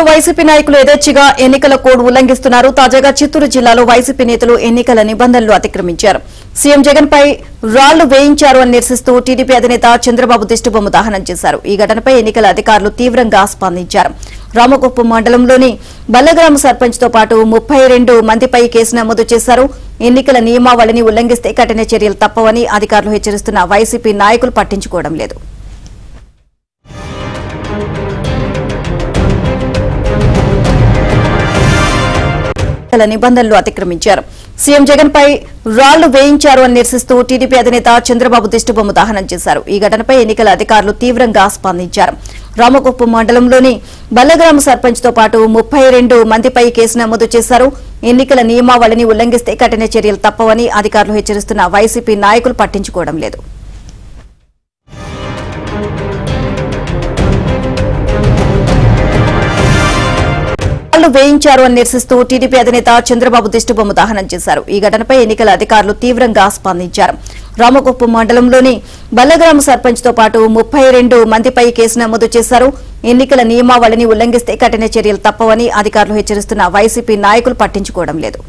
YCP నాయకులు యథేచ్ఛగా ఎన్నికల కోడ్ ఉల్లంఘిస్తున్నారు. తాజాగా చిత్తూరు జిల్లాలో వైసీపీ నేతలు ఎన్నికల నిబంధనలు అతిక్రమించారు. సీఎం జగన్ పై రాళ్లు వేయించారు అని నిరసిస్తూ టీడీపీ అధినేత చంద్రబాబు దిష్టిబొమ్మ దహనం చేశారు. ఈ ఘటనపై ఎన్నికల అధికారులు తీవ్రంగా స్పందించారు. రామకుప్పం మండలంలోని బల్లగ్రామ సర్పంచ్ తో పాటు 32 మందిపై కేసు నమోదు చేశారు. ఎన్నికల నియమావళిని ఉల్లంఘిస్తే కఠిన చర్యలు తప్పవని అధికారులు హెచ్చరిస్తున్న వైసీపీ నాయకులు పట్టించుకోవడం లేదు. నిబంధనలు అతిక్రమించారు. సీఎం జగన్ పై రాళ్లు వేయించారు అని నిరసిస్తూ టీడీపీ అధినేత చంద్రబాబు దిష్టిబొమ్మ దహనం చేశారు. ఈ ఘటనపై ఎన్నికల అధికారులు తీవ్రంగా స్పందించారు. రామకుప్పం మండలంలోని బల్లగ్రామ సర్పంచ్ తో పాటు 32 మందిపై కేసు నమోదు చేశారు. ఎన్నికల నియమావళిని ఉల్లంఘిస్తే కఠిన చర్యలు తప్పవని అధికారులు హెచ్చరిస్తున్న వైసీపీ నాయకులు పట్టించుకోవడం లేదు. వేయించారు అని నిరసిస్తూ టీడీపీ అధినేత చంద్రబాబు దిష్టిబొమ్మ దహనం చేశారు. ఈ ఘటనపై ఎన్నికల అధికారులు తీవ్రంగా స్పందించారు. రామకుప్పం మండలంలోని బల్లగ్రామ సర్పంచ్ తో పాటు 32 మందిపై కేసు నమోదు చేశారు. ఎన్నికల నియమావళిని ఉల్లంఘిస్తే కఠిన చర్యలు తప్పవని అధికారులు హెచ్చరిస్తున్న వైసీపీ నాయకులు పట్టించుకోవడం లేదు.